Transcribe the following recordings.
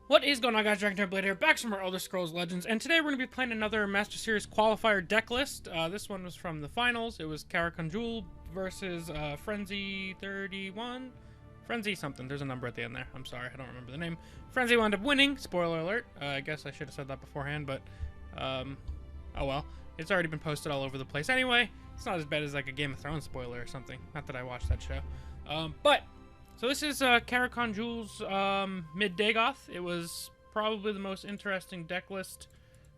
What is going on, guys? DragonTamerBlayde here, back from our Elder Scrolls Legends, and today we're going to be playing another Master Series qualifier deck list. This one was from the finals. It was Karakondzhul versus Frenzy 31. Frenzy something. There's a number at the end there. I'm sorry, I don't remember the name. Frenzy wound up winning. Spoiler alert. I guess I should have said that beforehand, but oh well. It's already been posted all over the place anyway. It's not as bad as like a Game of Thrones spoiler or something. Not that I watched that show. So this is Karakondzhul's Midrange Dagoth. It was probably the most interesting deck list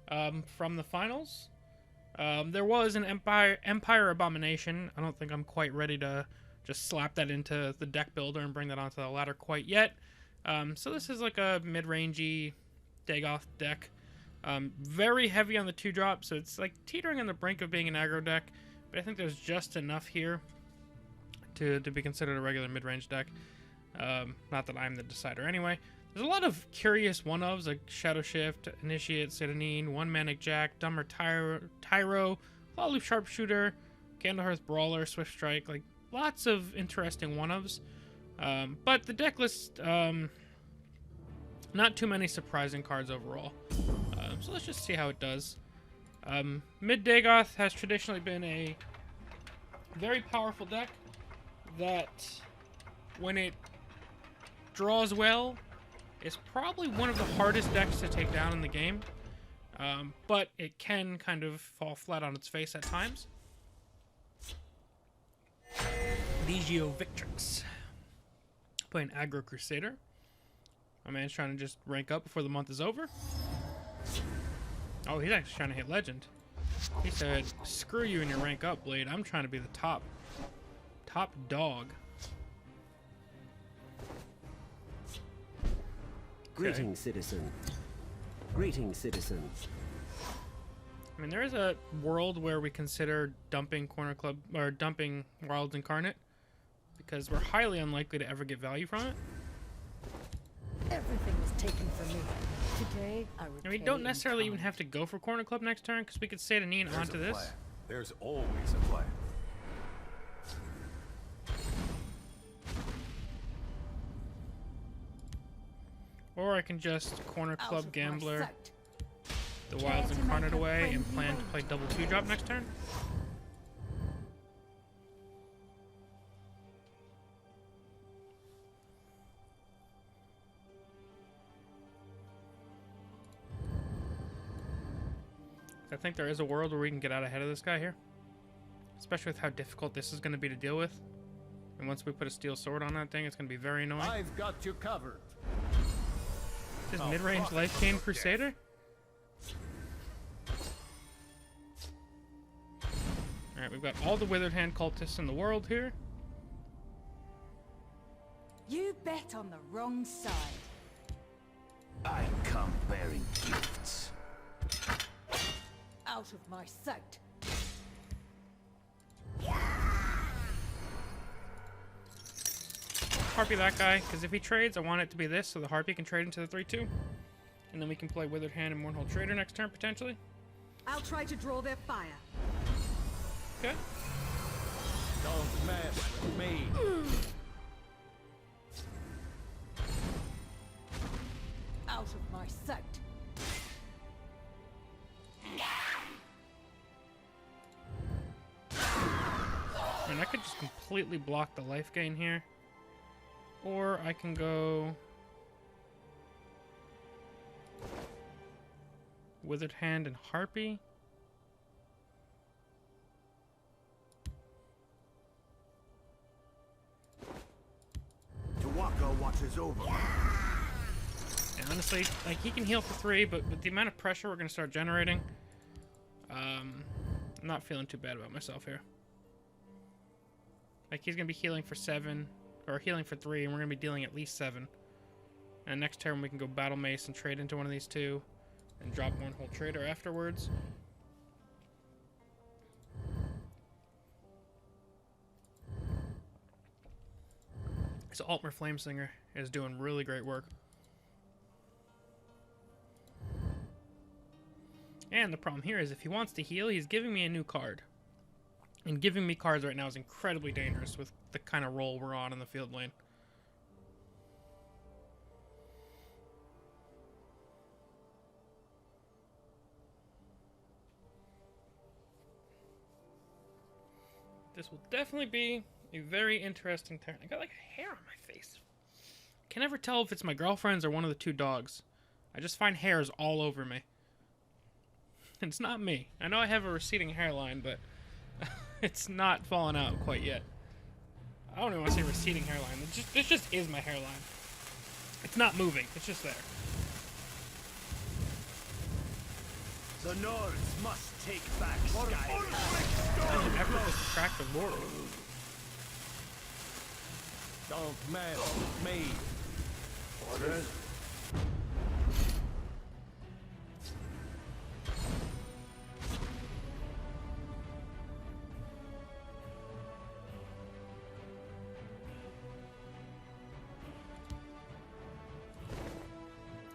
from the finals. There was an Empire Abomination. I don't think I'm quite ready to just slap that into the deck builder and bring that onto the ladder quite yet. So this is like a mid-rangey Dagoth deck. Very heavy on the 2-drop, so it's like teetering on the brink of being an aggro deck. But I think there's just enough here to be considered a regular mid-range deck. Not that I'm the decider anyway. There's a lot of curious one-ofs like Shadow Shift, Initiate, Citadine, One Manic Jack, Dumber Tyro, Clawloop Sharpshooter, Candlehearth Brawler, Swift Strike, like lots of interesting one-ofs. But the deck list, not too many surprising cards overall. So let's just see how it does. Mid Dagoth has traditionally been a very powerful deck that, when it draws well, is probably one of the hardest decks to take down in the game. But it can kind of fall flat on its face at times. Legio Victrix. Playing Aggro Crusader. My man's trying to just rank up before the month is over. Oh, he's actually trying to hit Legend. He said, screw you and your rank up, Blade. I'm trying to be the top dog. Greetings, citizen. Greetings, citizen. I mean, there is a world where we consider dumping Corner Club or dumping Wild Incarnate because we're highly unlikely to ever get value from it. Everything was taken from me. Today, I repay. And we don't necessarily even have to go for Corner Club next turn because we could Citadine onto this. Plan. There's always a plan. Or I can just Corner Club Gambler the Wilds Incarnate away and plan to play double 2-drop next turn. I think there is a world where we can get out ahead of this guy here. Especially with how difficult this is going to be to deal with. And once we put a steel sword on that thing, it's going to be very annoying. I've got you covered. This mid-range life gain Crusader? Alright, we've got all the Withered Hand cultists in the world here. You bet on the wrong side. I come bearing gifts. Out of my sight. Harpy that guy, because if he trades, I want it to be this, so the Harpy can trade into the 3-2. And then we can play Withered Hand and Wormhole Trader next turn, potentially. I'll try to draw their fire. Okay. Don't mess with me. Out of my sight. And I could just completely block the life gain here. Or I can go Withered Hand and Harpy. Tawaka watches over. And honestly, like, he can heal for 3, but with the amount of pressure we're going to start generating, I'm not feeling too bad about myself here. Like, he's going to be healing for 7, or healing for 3, and we're going to be dealing at least 7. And next turn we can go Battle Mace and trade into one of these two, and drop Wormhole Trader afterwards. So Altmer Flameslinger is doing really great work. And the problem here is if he wants to heal, he's giving me a new card. And giving me cards right now is incredibly dangerous with the kind of role we're on in the field lane. This will definitely be a very interesting turn. I got like a hair on my face. Can never tell if it's my girlfriend's or one of the two dogs. I just find hairs all over me. It's not me. I know I have a receding hairline, but it's not falling out quite yet. I don't even want to say receding hairline. It just is my hairline. It's not moving. It's just there. The Nords must take back Sky. Effortless to track the border. Don't mess with me. Orders.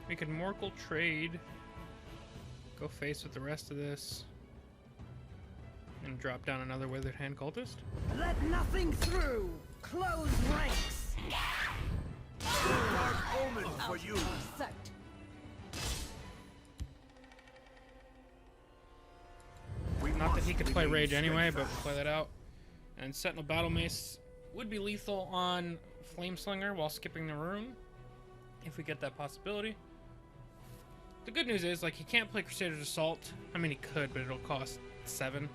We could Morkel trade, go face with the rest of this, and drop down another Withered Hand Cultist. Let nothing through. Close ranks. Dark omen for you. Soaked. Not that he could play Rage anyway, but we'll play that out. And Sentinel Battle Mace would be lethal on Flameslinger while skipping the rune, if we get that possibility. The good news is, like, he can't play Crusader's Assault. I mean, he could, but it'll cost 7.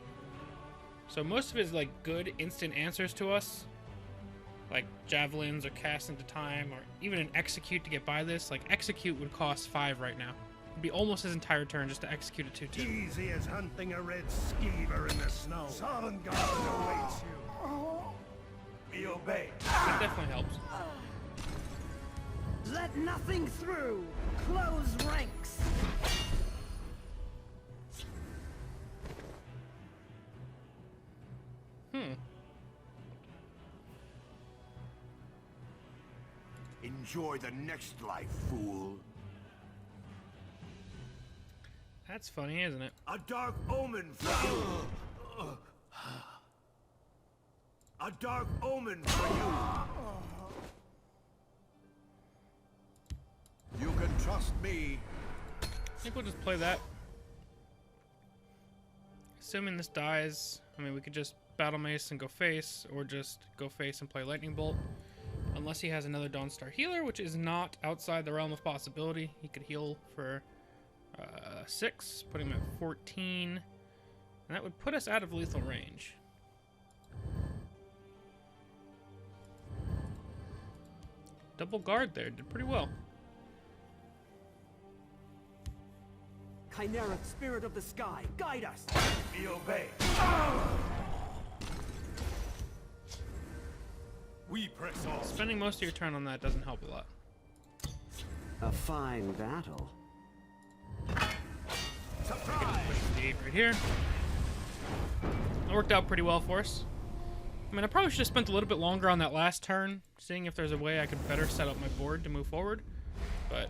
So most of his, like, good instant answers to us, like Javelins or Cast into Time, or even an Execute to get by this, like, Execute would cost 5 right now. It'd be almost his entire turn just to execute a 2/2. Easy as hunting a red skeever in the snow. Sovngarde awaits you. We obey. That definitely helps. Let nothing through. Close ranks. Enjoy the next life, fool. That's funny, isn't it? A dark omen for you. A dark omen for you. You can trust me. I think we'll just play that. Assuming this dies, I mean, we could just Battle Mace and go face, or just go face and play Lightning Bolt. Unless he has another Dawnstar Healer, which is not outside the realm of possibility. He could heal for 6, putting him at 14. And that would put us out of lethal range. Double guard there, did pretty well. Chimera, spirit of the sky, guide us. We obey. We press on. Spending most of your turn on that doesn't help a lot. A fine battle. Surprise! Push the 8 right here. That worked out pretty well for us. I mean, I probably should have spent a little bit longer on that last turn, seeing if there's a way I could better set up my board to move forward, but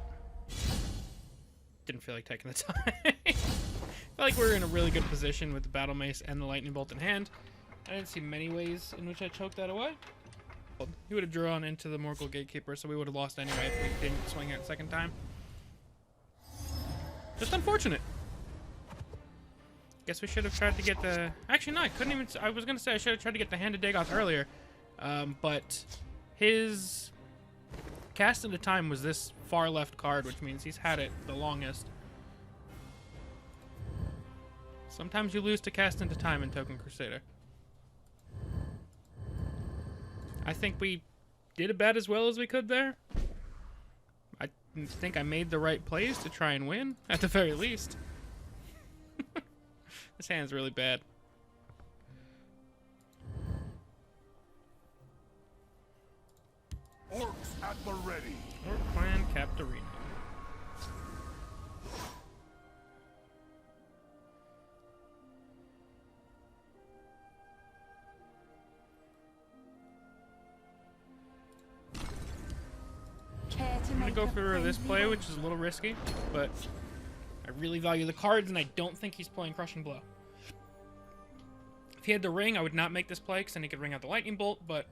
didn't feel like taking the time. I feel like we were in a really good position with the Battle Mace and the Lightning Bolt in hand. I didn't see many ways in which I choked that away. He would have drawn into the Morgul Gatekeeper, so we would have lost anyway if we didn't swing it a second time. Just unfortunate. Guess we should have tried to get the... Actually, no, I couldn't even... I was going to say I should have tried to get the Hand of Dagoth earlier. But his Cast into Time was this far left card, which means he's had it the longest. Sometimes you lose to Cast into Time in Token Crusader. I think we did about as well as we could there. I think I made the right plays to try and win, at the very least. This hand's really bad. Orcs at the ready. Orc Clan Captarino. I'm gonna go for this play, which is a little risky, but I really value the cards, and I don't think he's playing Crushing Blow. If he had the ring, I would not make this play, because then he could ring out the Lightning Bolt, but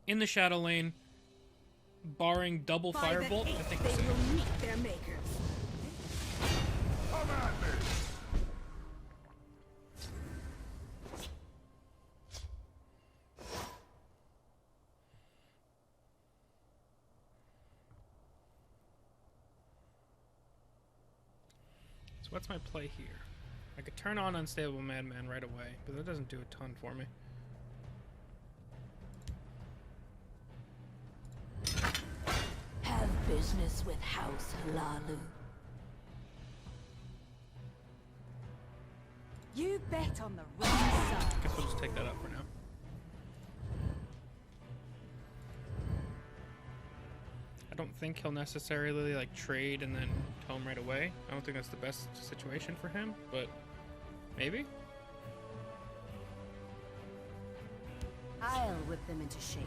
in the Shadow Lane, barring double Firebolt, I think we're safe. will meet their makers. Come at me. So what's my play here? I could turn on Unstable Madman right away, but that doesn't do a ton for me. Have business with House Halalu. You bet on the right side. Guess we'll just take that up for now. I don't think he'll necessarily like trade and then tome right away. I don't think that's the best situation for him, but maybe. I'll whip them into shape.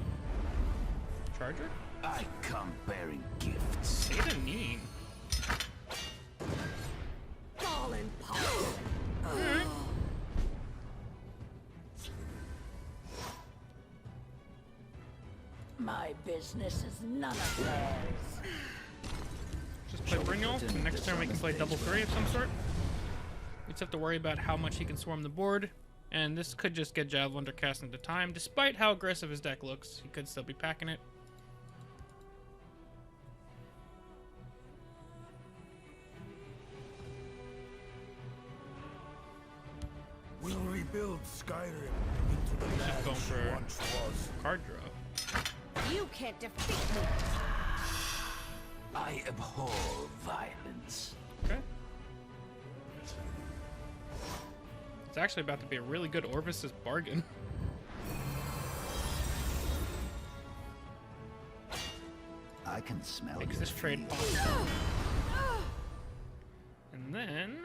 Charger? I come bearing gifts. Ada Neen. Fallen pop. My business is none of theirs. Just play Brynjol, and next turn we can play double 3 of some sort. We just have to worry about how much he can swarm the board, and this could just get Javelin cast into time. Despite how aggressive his deck looks, he could still be packing it. We'll rebuild Skyrim into the Just land going she for once was. card draw. You can't defeat me. I abhor violence. Okay. It's actually about to be a really good Orvis's bargain. I can smell Makes your this trade feet. possible. And then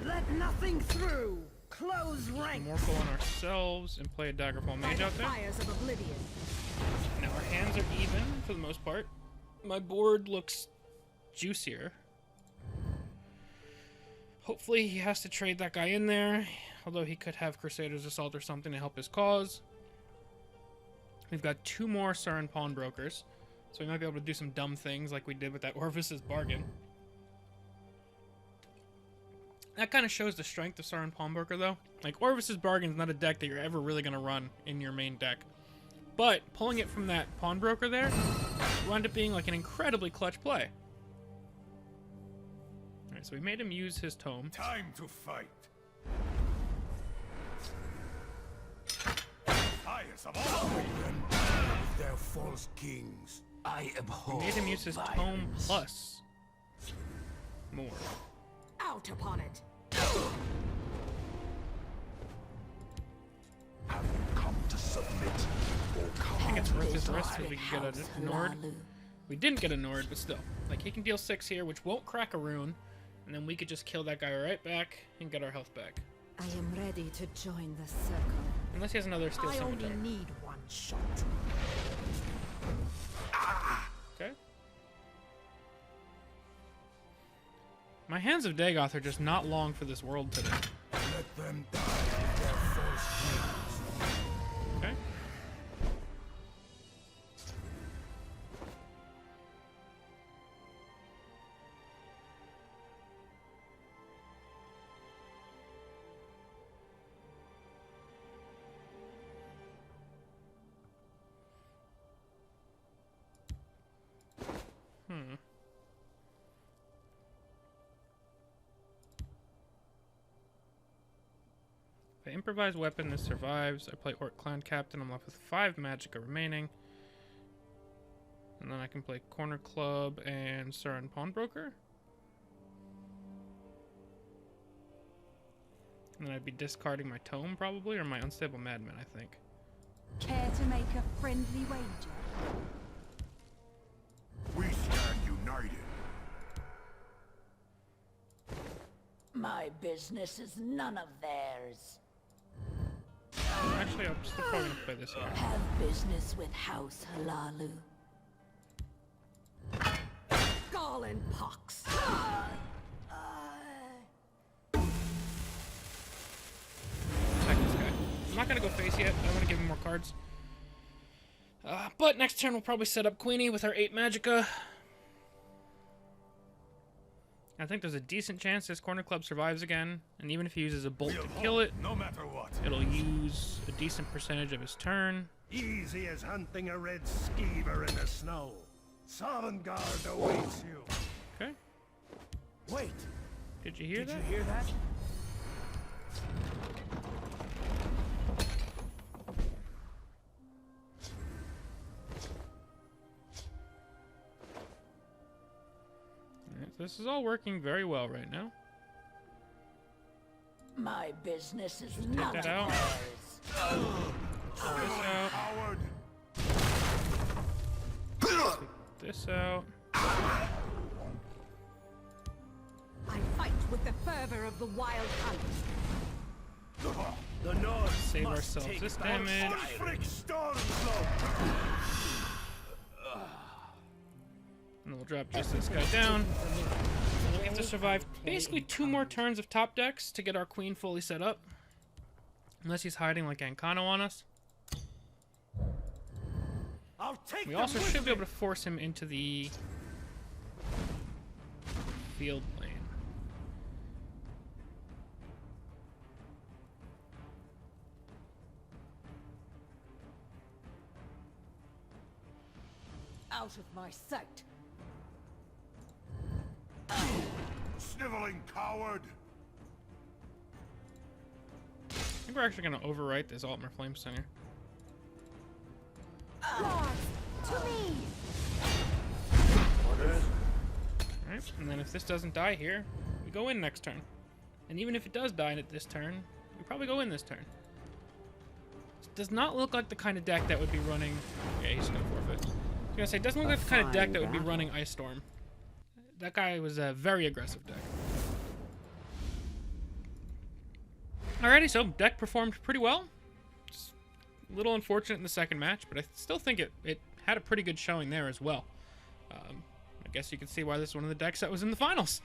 Let nothing through. Close ranks. Morphle on ourselves and play a Daggerfall Mage out there. Fires of oblivion. Now our hands are even for the most part. My board looks juicier. Hopefully he has to trade that guy in there, although he could have Crusader's Assault or something to help his cause. We've got 2 more Surin Pawnbrokers, so we might be able to do some dumb things like we did with that Orvis's bargain. That kind of shows the strength of Surin Pawnbroker, though. Like, Orvis's bargain is not a deck that you're ever really going to run in your main deck. But pulling it from that Pawnbroker there will end up being like an incredibly clutch play. Alright, so we made him use his tome. Time to fight. Fires of all them with their false kings. I We abhor made him use his tome violence. plus more. Out upon it. Have you come to submit or come I think it's to worth his die? risk because we can get a Nord. We didn't get a Nord, but still. Like, he can deal 6 here, which won't crack a rune. And then we could just kill that guy right back and get our health back. I am ready to join the circle. Unless he has another Steel I only Scimitar. need one shot. Okay. My hands of Dagoth are just not long for this world today. Let them die with their false kings. Okay. If I improvise weapon, this survives. I play Orc Clan Captain. I'm left with 5 Magicka remaining. And then I can play Corner Club and Surin Pawnbroker. And then I'd be discarding my Tome, probably, or my Unstable Madman, I think. Care to make a friendly wager? We stand united. My business is none of theirs. Actually, I'm still probably gonna play this here. Have business with House Halalu. Gall and pox. Attack this guy. I'm not gonna go face yet. I want to give him more cards. But next turn we'll probably set up Queenie with our 8 Magicka. I think there's a decent chance this corner club survives again, and even if he uses a bolt to kill it, no matter what. it'll use a decent percentage of his turn. Easy as hunting a red skeever in the snow. Sovngarde awaits you. Okay. Wait, Did you hear did that? you hear that? Alright, this is all working very well right now. My business is Just none take of that out. theirs. This out. Howard! This out. I fight with the fervor of the wild hunt. The Nords Save must ourselves take this back damage. Frick Stormslope! And then we'll drop just this guy down. And then we have to survive basically 2 more turns of top decks to get our queen fully set up. Unless he's hiding like Ancano on us. I'll take We them also with should be me. able to force him into the field lane. Out of my sight. Sniveling coward! I think we're actually going to overwrite this Altmer Flameslinger. Lords, to me! Alright, and then if this doesn't die here, we go in next turn. And even if it does die at this turn, we probably go in this turn. This does not look like the kind of deck that would be running... Yeah, he's going to forfeit. I was going to say, it doesn't look like the kind of deck that would be running Ice Storm. That guy was a very aggressive deck. Alrighty, so deck performed pretty well. Just a little unfortunate in the second match, but I still think it had a pretty good showing there as well. I guess you can see why this is one of the decks that was in the finals.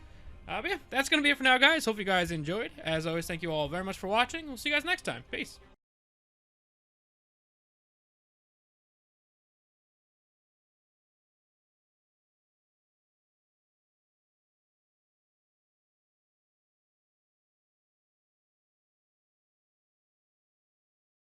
But yeah, that's going to be it for now, guys. Hope you guys enjoyed. As always, thank you all very much for watching. We'll see you guys next time. Peace.